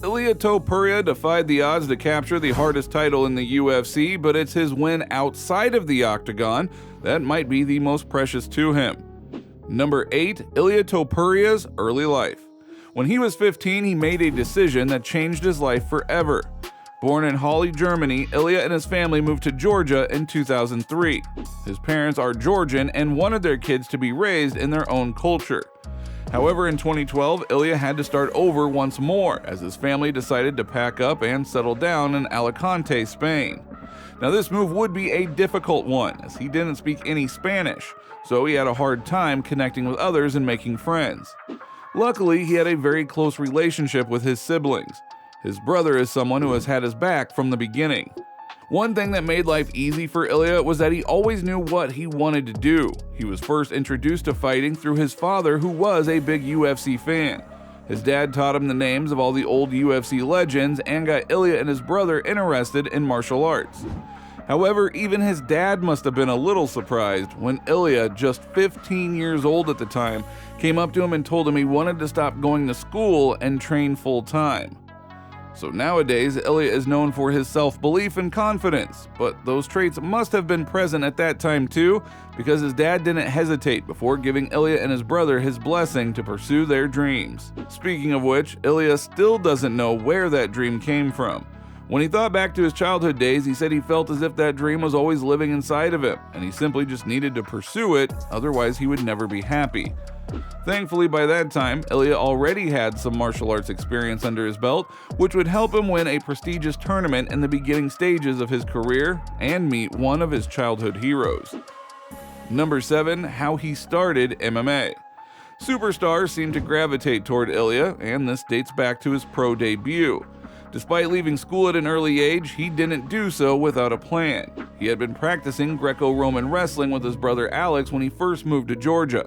Ilia Topuria defied the odds to capture the hardest title in the UFC, but it's his win outside of the octagon that might be the most precious to him. Number 8. Ilia Topuria's early life. When he was 15, he made a decision that changed his life forever. Born in Halle, Germany, Ilia and his family moved to Georgia in 2003. His parents are Georgian and wanted their kids to be raised in their own culture. However, in 2012, Ilia had to start over once more as his family decided to pack up and settle down in Alicante, Spain. Now, this move would be a difficult one as he didn't speak any Spanish, so he had a hard time connecting with others and making friends. Luckily, he had a very close relationship with his siblings. His brother is someone who has had his back from the beginning. One thing that made life easy for Ilia was that he always knew what he wanted to do. He was first introduced to fighting through his father, who was a big UFC fan. His dad taught him the names of all the old UFC legends and got Ilia and his brother interested in martial arts. However, even his dad must have been a little surprised when Ilia, just 15 years old at the time, came up to him and told him he wanted to stop going to school and train full-time. So nowadays, Ilia is known for his self-belief and confidence, but those traits must have been present at that time too, because his dad didn't hesitate before giving Ilia and his brother his blessing to pursue their dreams. Speaking of which, Ilia still doesn't know where that dream came from. When he thought back to his childhood days, he said he felt as if that dream was always living inside of him, and he simply just needed to pursue it, otherwise he would never be happy. Thankfully, by that time, Ilia already had some martial arts experience under his belt, which would help him win a prestigious tournament in the beginning stages of his career and meet one of his childhood heroes. Number 7. How he started MMA. Superstars seem to gravitate toward Ilia, and this dates back to his pro debut. Despite leaving school at an early age, he didn't do so without a plan. He had been practicing Greco-Roman wrestling with his brother Alex when he first moved to Georgia.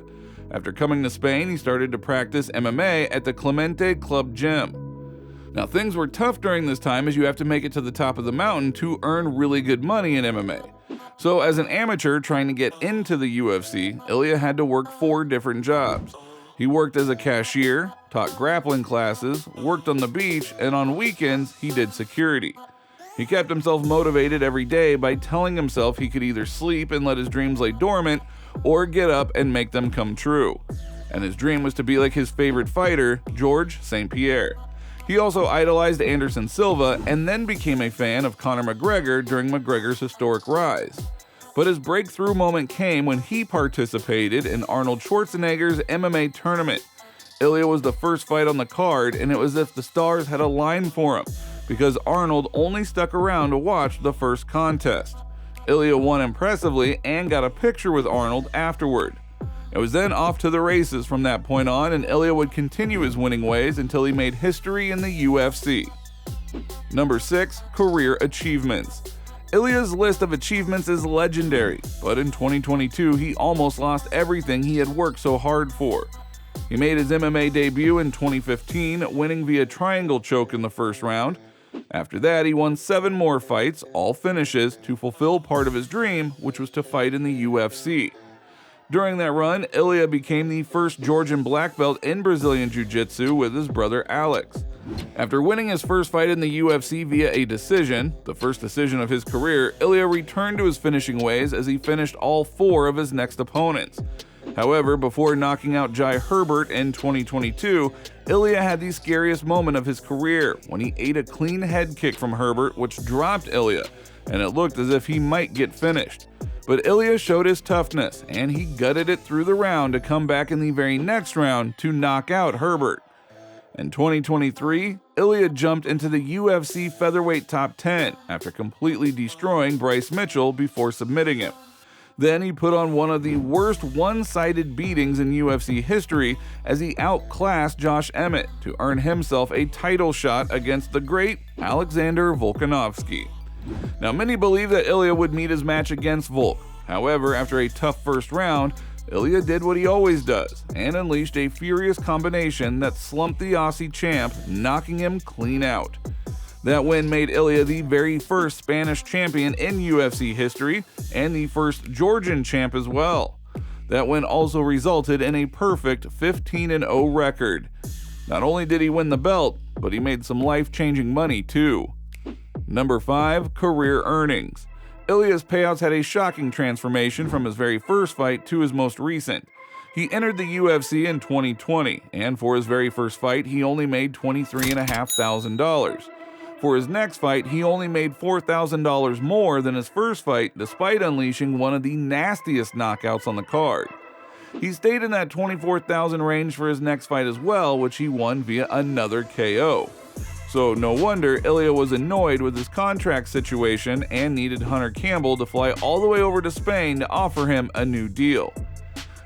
After coming to Spain, he started to practice MMA at the Clemente Club gym. Now, things were tough during this time as you have to make it to the top of the mountain to earn really good money in MMA. So as an amateur trying to get into the UFC, Ilia had to work 4 different jobs. He worked as a cashier, taught grappling classes, worked on the beach, and on weekends, he did security. He kept himself motivated every day by telling himself he could either sleep and let his dreams lay dormant, or get up and make them come true. And his dream was to be like his favorite fighter, Georges St-Pierre. He also idolized Anderson Silva and then became a fan of Conor McGregor during McGregor's historic rise. But his breakthrough moment came when he participated in Arnold Schwarzenegger's MMA tournament. Ilia was the first fight on the card, and it was as if the stars had aligned for him, because Arnold only stuck around to watch the first contest. Ilia won impressively and got a picture with Arnold afterward. It was then off to the races from that point on, and Ilia would continue his winning ways until he made history in the UFC. Number 6. Career achievements. Ilia's list of achievements is legendary, but in 2022 he almost lost everything he had worked so hard for. He made his MMA debut in 2015, winning via triangle choke in the first round. After that, he won 7 more fights, all finishes, to fulfill part of his dream, which was to fight in the UFC. During that run, Ilia became the first Georgian black belt in Brazilian Jiu-Jitsu with his brother Alex. After winning his first fight in the UFC via a decision, the first decision of his career, Ilia returned to his finishing ways as he finished all 4 of his next opponents. However, before knocking out Jai Herbert in 2022, Ilia had the scariest moment of his career when he ate a clean head kick from Herbert, which dropped Ilia, and it looked as if he might get finished. But Ilia showed his toughness, and he gutted it through the round to come back in the very next round to knock out Herbert. In 2023, Ilia jumped into the UFC featherweight top 10 after completely destroying Bryce Mitchell before submitting him. Then he put on one of the worst one-sided beatings in UFC history as he outclassed Josh Emmett to earn himself a title shot against the great Alexander Volkanovski. Now, many believe that Ilia would meet his match against Volk. However, after a tough first round, Ilia did what he always does and unleashed a furious combination that slumped the Aussie champ, knocking him clean out. That win made Ilia the very first Spanish champion in UFC history and the first Georgian champ as well. That win also resulted in a perfect 15-0 record. Not only did he win the belt, but he made some life-changing money too. Number 5. Career earnings. Ilia's payouts had a shocking transformation from his very first fight to his most recent. He entered the UFC in 2020, and for his very first fight, he only made $23,500. For his next fight, he only made $4,000 more than his first fight, despite unleashing one of the nastiest knockouts on the card. He stayed in that $24,000 range for his next fight as well, which he won via another KO. So no wonder Ilia was annoyed with his contract situation and needed Hunter Campbell to fly all the way over to Spain to offer him a new deal.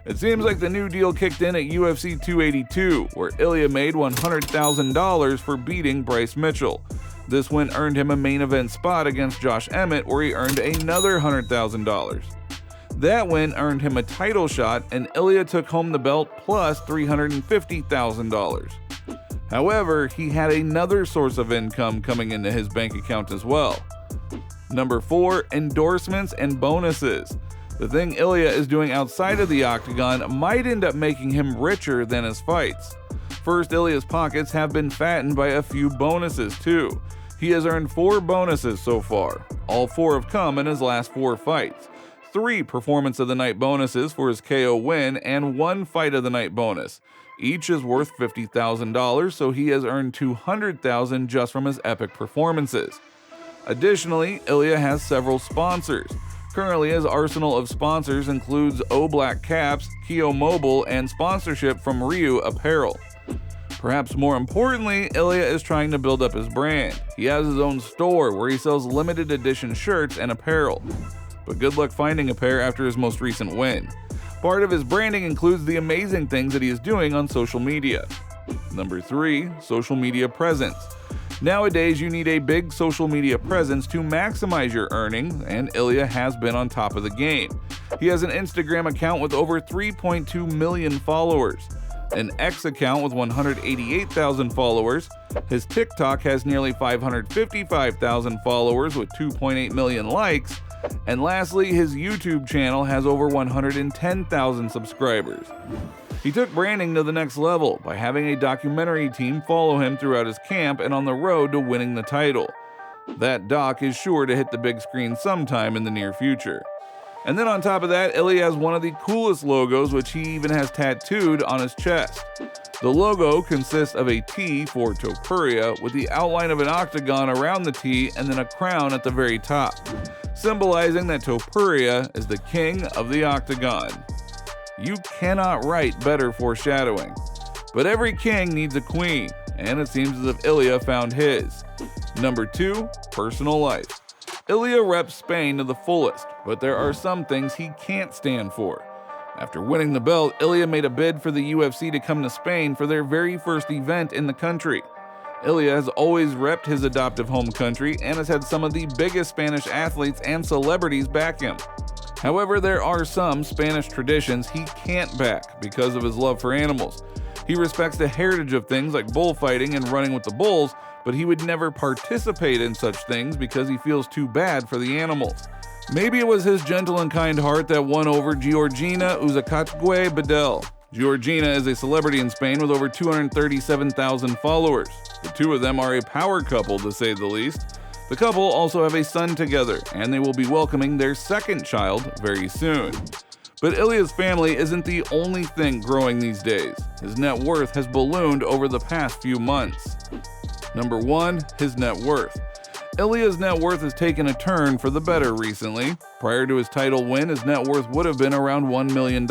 It seems like the new deal kicked in at UFC 282, where Ilia made $100,000 for beating Bryce Mitchell. This win earned him a main event spot against Josh Emmett, where he earned another $100,000. That win earned him a title shot, and Ilia took home the belt plus $350,000. However, he had another source of income coming into his bank account as well. Number 4. Endorsements and bonuses. The thing Ilia is doing outside of the octagon might end up making him richer than his fights. First, Ilia's pockets have been fattened by a few bonuses too. He has earned 4 bonuses so far. All 4 have come in his last 4 fights. 3 Performance of the Night bonuses for his KO win and 1 Fight of the Night bonus. Each is worth $50,000, so he has earned $200,000 just from his epic performances. Additionally, Ilia has several sponsors. Currently, his arsenal of sponsors includes O Black Caps, Kyo Mobile, and sponsorship from Ryu Apparel. Perhaps more importantly, Ilia is trying to build up his brand. He has his own store where he sells limited edition shirts and apparel. But good luck finding a pair after his most recent win. Part of his branding includes the amazing things that he is doing on social media. Number 3. Social media presence. Nowadays, you need a big social media presence to maximize your earnings, and Ilia has been on top of the game. He has an Instagram account with over 3.2 million followers, an X account with 188,000 followers, his TikTok has nearly 555,000 followers with 2.8 million likes, and lastly, his YouTube channel has over 110,000 subscribers. He took branding to the next level by having a documentary team follow him throughout his camp and on the road to winning the title. That doc is sure to hit the big screen sometime in the near future. And then on top of that, Ilia has one of the coolest logos, which he even has tattooed on his chest. The logo consists of a T for Topuria with the outline of an octagon around the T and then a crown at the very top, symbolizing that Topuria is the king of the octagon. You cannot write better foreshadowing. But every king needs a queen, and it seems as if Ilia found his. Number 2. Personal life. Ilia reps Spain to the fullest, but there are some things he can't stand for. After winning the belt, Ilia made a bid for the UFC to come to Spain for their very first event in the country. Ilia has always repped his adoptive home country and has had some of the biggest Spanish athletes and celebrities back him. However, there are some Spanish traditions he can't back because of his love for animals. He respects the heritage of things like bullfighting and running with the bulls, but he would never participate in such things because he feels too bad for the animals. Maybe it was his gentle and kind heart that won over Georgina Uzcategui Bedell. Georgina is a celebrity in Spain with over 237,000 followers. The two of them are a power couple, to say the least. The couple also have a son together, and they will be welcoming their second child very soon. But Ilia's family isn't the only thing growing these days. His net worth has ballooned over the past few months. Number 1. His net worth. Ilia's net worth has taken a turn for the better recently. Prior to his title win, his net worth would have been around $1 million.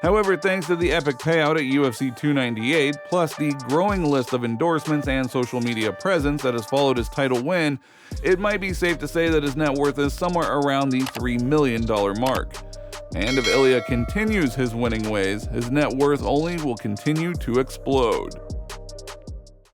However, thanks to the epic payout at UFC 298, plus the growing list of endorsements and social media presence that has followed his title win, it might be safe to say that his net worth is somewhere around the $3 million mark. And if Ilia continues his winning ways, his net worth only will continue to explode.